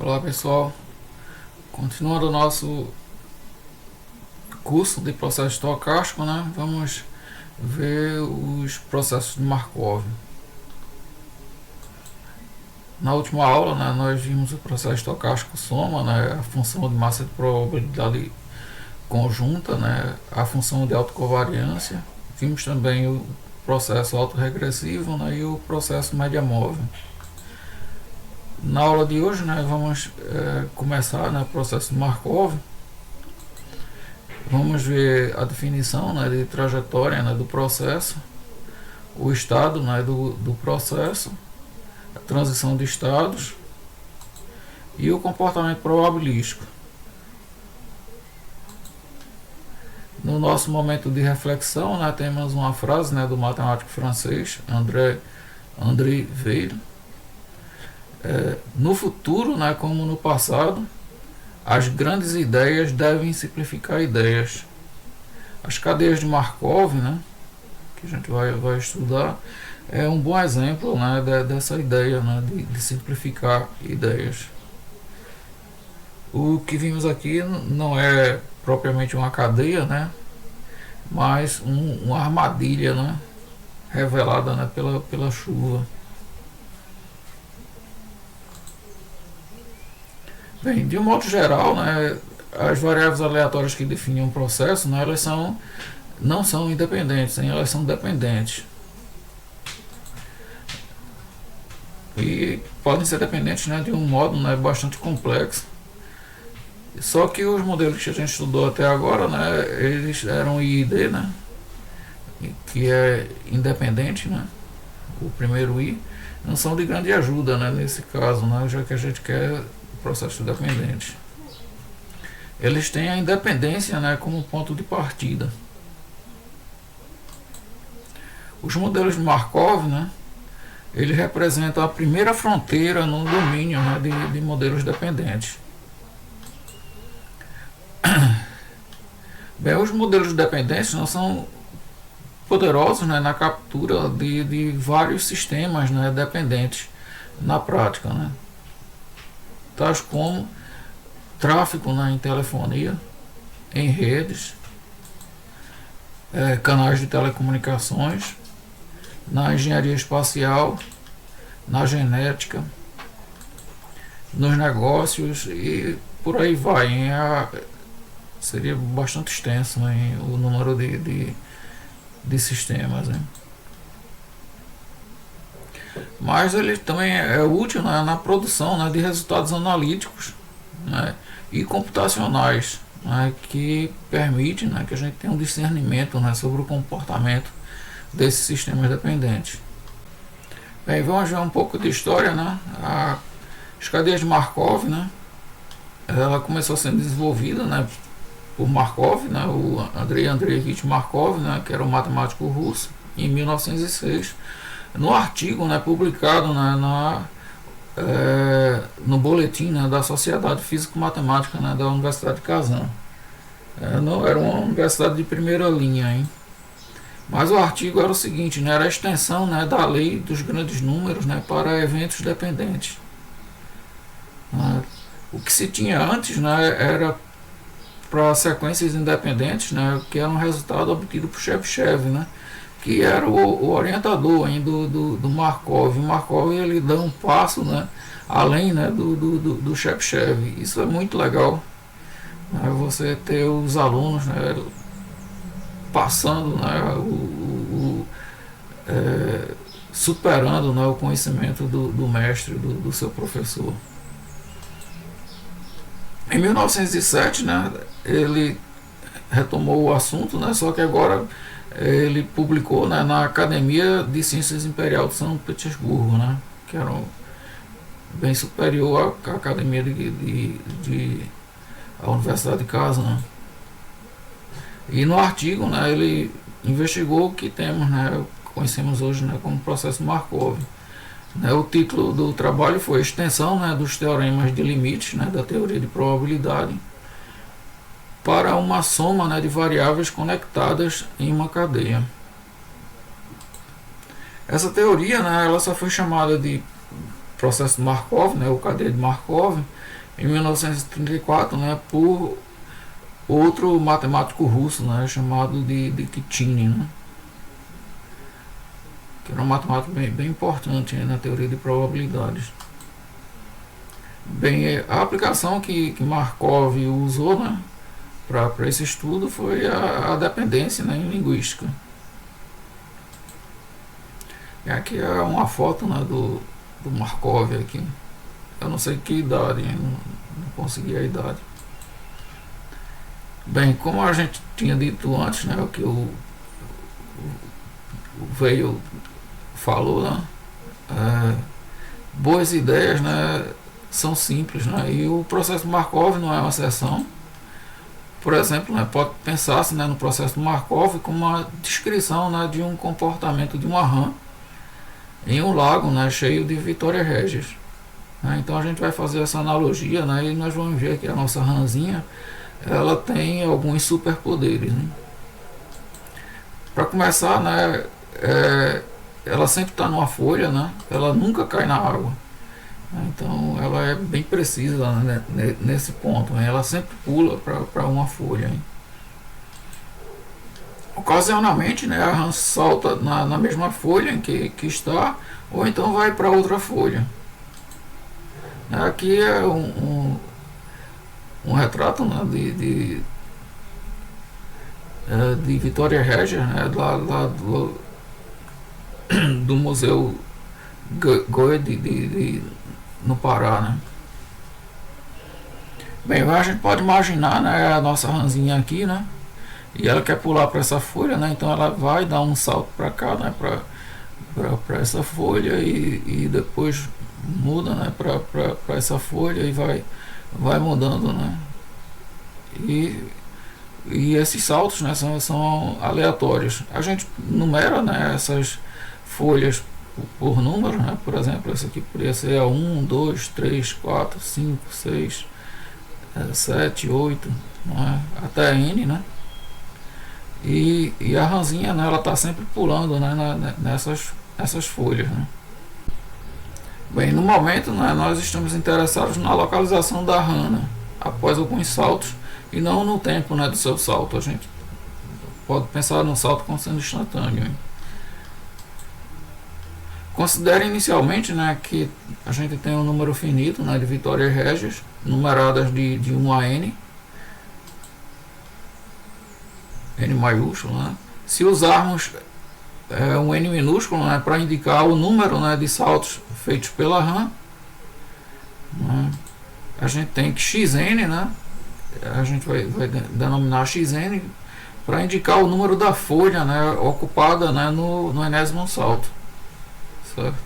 Olá pessoal, continuando o nosso curso de processo estocástico, né? Vamos ver os processos de Markov. Na última aula, né, nós vimos o processo estocástico soma, né, a função de massa de probabilidade conjunta, né, a função de autocovariância. Vimos também o processo autorregressivo, né, e o processo média móvel. Na aula de hoje, né, vamos começar, né, o processo de Markov. Vamos ver a definição, né, de trajetória, né, do processo, o estado, né, do processo, a transição de estados e o comportamento probabilístico. No nosso momento de reflexão, né, temos uma frase, né, do matemático francês André Weil. No futuro, né, como no passado, as grandes ideias devem simplificar ideias. As cadeias de Markov, né, que a gente vai estudar, é um bom exemplo, né, dessa ideia, né, de simplificar ideias. O que vimos aqui não é propriamente uma cadeia, né, mas uma armadilha, né, revelada, né, pela chuva. Bem, de um modo geral, né, as variáveis aleatórias que definem um processo, né, elas não são independentes, hein, elas são dependentes. E podem ser dependentes, né, de um modo, né, bastante complexo. Só que os modelos que a gente estudou até agora, né, eles eram I e D, né, que é independente, né, o primeiro I, não são de grande ajuda, né, nesse caso, né, já que a gente quer processo dependente. Eles têm a independência, né, como ponto de partida. Os modelos de Markov, né, ele representa a primeira fronteira no domínio, né, de modelos dependentes. Bem, os modelos dependentes não são poderosos, né, na captura de vários sistemas, né, dependentes na prática, né, tais como tráfego, né, em telefonia, em redes, canais de telecomunicações, na engenharia espacial, na genética, nos negócios e por aí vai. Seria bastante extenso, né, o número de sistemas. Né. Mas ele também é útil, né, na produção, né, de resultados analíticos, né, e computacionais, né, que permite, né, que a gente tenha um discernimento, né, sobre o comportamento desses sistemas dependentes. Bem, vamos ver um pouco de história, né? As cadeias de Markov, né, ela começou sendo desenvolvida, né, por Markov, né, o Andrei Andreevich Markov, né, que era um matemático russo, em 1906, no artigo, né, publicado, né, no boletim, né, da Sociedade Físico-Matemática, né, da Universidade de Kazan. Não era uma universidade de primeira linha, hein? Mas o artigo era o seguinte, né, era a extensão, né, da lei dos grandes números, né, para eventos dependentes. O que se tinha antes, né, era para sequências independentes, né, que era um resultado obtido por Chebyshev, né, que era o orientador hein, do Markov. O Markov ele dá um passo, né, além, né, do Chebyshev. Isso é muito legal, né, você ter os alunos, né, passando, né, superando, né, o conhecimento do mestre, do seu professor. Em 1907, né, ele retomou o assunto, né, só que agora ele publicou, né, na Academia de Ciências Imperial de São Petersburgo, né, que era bem superior à Academia à Universidade de Kazan. E no artigo, né, ele investigou o que temos, né, conhecemos hoje, né, como processo Markov. O título do trabalho foi Extensão, né, dos teoremas de limites, né, da teoria de probabilidade para uma soma, né, de variáveis conectadas em uma cadeia. Essa teoria, né, ela só foi chamada de processo de Markov, né, o cadeia de Markov, em 1934, né, por outro matemático russo, né, chamado de Kitinin, né, que era um matemático bem importante, né, na teoria de probabilidades. Bem, a aplicação que Markov usou, né, para esse estudo foi a dependência, né, em linguística. E aqui é uma foto, né, do Markov aqui. Eu não sei que idade, não consegui a idade. Bem, como a gente tinha dito antes, né, o que o Veio falou, né, boas ideias, né, são simples, né, e o processo de Markov não é uma exceção. Por exemplo, né, pode pensar-se, né, no processo de Markov como uma descrição, né, de um comportamento de uma rã em um lago, né, cheio de Vitória Regis. Então a gente vai fazer essa analogia, né, e nós vamos ver que a nossa rãzinha ela tem alguns superpoderes. Né? Para começar, né, ela sempre está numa folha, né, ela nunca cai na água. Então ela é bem precisa, né, nesse ponto. Né, ela sempre pula para uma folha. Hein? Ocasionalmente, né, a rã salta na mesma folha em que está, ou então vai para outra folha. Aqui é um retrato, né, de Vitória Regia, né, lá do Museu Goethe no Pará. Né. Bem, a gente pode imaginar, né, a nossa rãzinha aqui, né, e ela quer pular para essa folha, né, então ela vai dar um salto para cá, né, para essa folha e depois muda, né, para essa folha e vai mudando, né, e esses saltos, né, são aleatórios. A gente numera, né, essas folhas por número, né, por exemplo, essa aqui poderia ser a 1, 2, 3, 4, 5, 6, 7, 8, né, até N, né, e a rãzinha, né, ela está sempre pulando, né, nessas folhas. Né. Bem, no momento, né, nós estamos interessados na localização da rã, né, após alguns saltos, e não no tempo, né, do seu salto. A gente pode pensar no salto como sendo instantâneo. Hein. Considere inicialmente, né, que a gente tem um número finito, né, de Vitórias Régias, numeradas de 1 a N maiúsculo. Né. Se usarmos um N minúsculo, né, para indicar o número, né, de saltos feitos pela rã, né, a gente tem que xn, né, a gente vai denominar xn para indicar o número da folha, né, ocupada, né, no enésimo salto. Certo?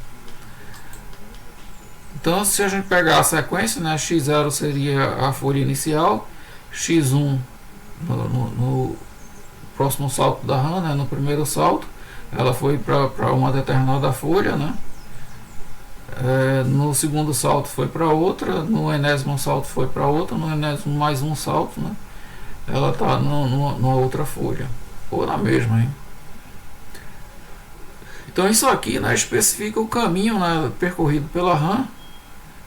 Então, se a gente pegar a sequência, né, x0 seria a folha inicial, x1 no próximo salto da rã, né, no primeiro salto, ela foi para uma determinada folha, né? No segundo salto foi para outra, no enésimo salto foi para outra, no enésimo mais um salto, né? Ela está numa outra folha, ou na mesma. Hein? Então isso aqui, né, especifica o caminho, né, percorrido pela rã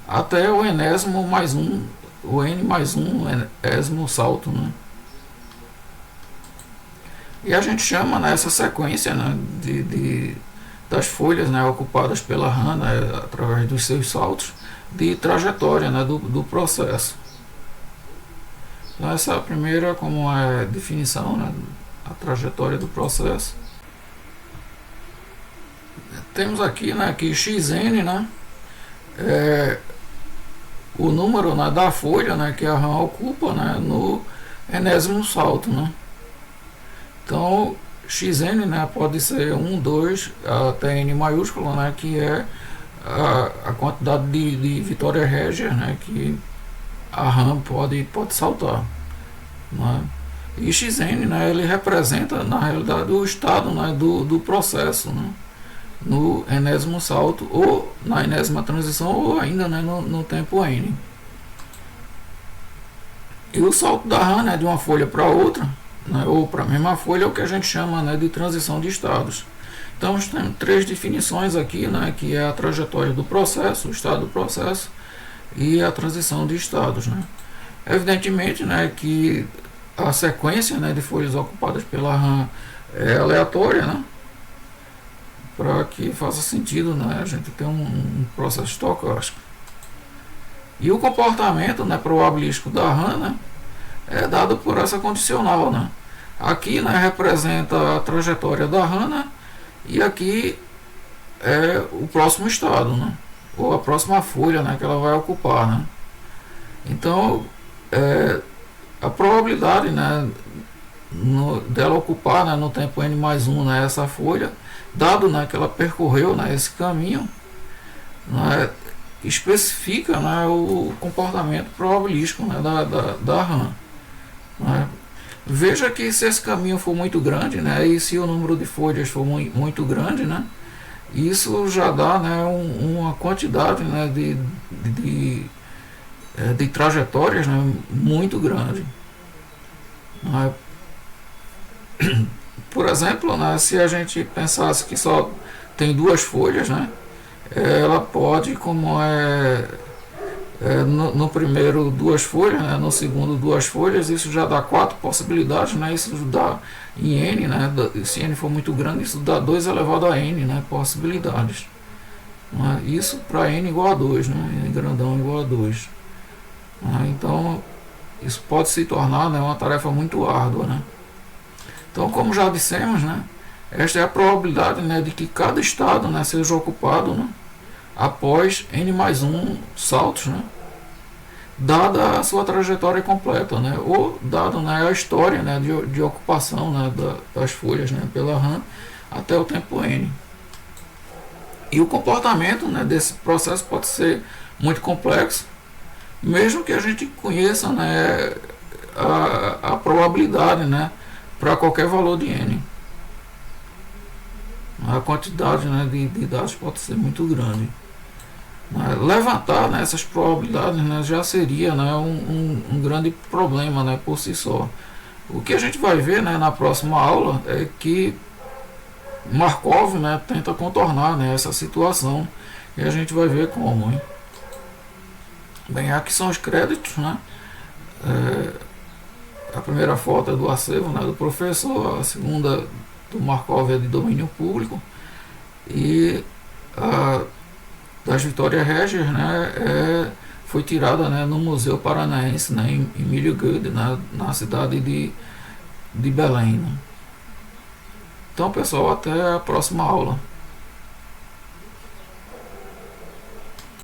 até o enésimo mais um, o n mais um enésimo salto. Né? E a gente chama, né, essa sequência, né, das folhas, né, ocupadas pela rã, né, através dos seus saltos, de trajetória, né, do processo. Então essa é a primeira como é definição, né, a trajetória do processo. Temos aqui, né, que xn, né, é o número, né, da folha, né, que a rã ocupa, né, no enésimo salto. Né. Então, xn, né, pode ser 1, 2, até n maiúsculo, né, que é a quantidade de Vitória Régia, né, que a rã pode saltar. Né. E xn, né, ele representa, na realidade, o estado, né, do processo, né, no enésimo salto, ou na enésima transição, ou ainda, né, no tempo n. E o salto da rã, né, de uma folha para outra, né, ou para a mesma folha, é o que a gente chama, né, de transição de estados. Então temos três definições aqui, né, que é a trajetória do processo, o estado do processo e a transição de estados, né. Evidentemente, né, que a sequência, né, de folhas ocupadas pela RAM é aleatória, né, para que faça sentido, né, a gente ter um processo estocástico. E o comportamento, né, probabilístico da RAM, né, é dado por essa condicional, né. Aqui, né, representa a trajetória da RAM, né, e aqui é o próximo estado, né, ou a próxima folha, né, que ela vai ocupar, né. Então, a probabilidade, né, dela ocupar, né, no tempo n mais 1, né, essa folha, dado, né, que ela percorreu, né, esse caminho, né, especifica, né, o comportamento probabilístico, né, da RAM. Né. Veja que se esse caminho for muito grande, né, e se o número de folhas for muito grande, né, isso já dá, né, uma quantidade, né, de trajetórias, né, muito grande. Né. Por exemplo, né, se a gente pensasse que só tem duas folhas, né, ela pode, como no primeiro duas folhas, né, no segundo duas folhas, isso já dá 4 possibilidades, né, isso dá em n, né, se n for muito grande, isso dá 2 elevado a n, né, possibilidades. Né, isso para n igual a 2, né, n grandão igual a 2. Né, então, isso pode se tornar, né, uma tarefa muito árdua. Né. Então, como já dissemos, né, esta é a probabilidade, né, de que cada estado, né, seja ocupado, né, após n mais 1 saltos, né, dada a sua trajetória completa, né, ou dada, né, a história, né, de ocupação, né, das folhas, né, pela RAM até o tempo n. E o comportamento, né, desse processo pode ser muito complexo, mesmo que a gente conheça, né, a probabilidade, né, para qualquer valor de n. A quantidade, né, de dados pode ser muito grande. Levantar, né, essas probabilidades, né, já seria, né, um grande problema, né, por si só. O que a gente vai ver, né, na próxima aula é que Markov, né, tenta contornar, né, essa situação, e a gente vai ver como. Hein? Bem, aqui são os créditos, né? A primeira foto é do acervo, né, do professor, a segunda do Markov é de domínio público, e das Vitórias Regias, né, foi tirada, né, no Museu Paranaense, né, em Emílio Goede, na cidade de Belém. Né. Então, pessoal, até a próxima aula.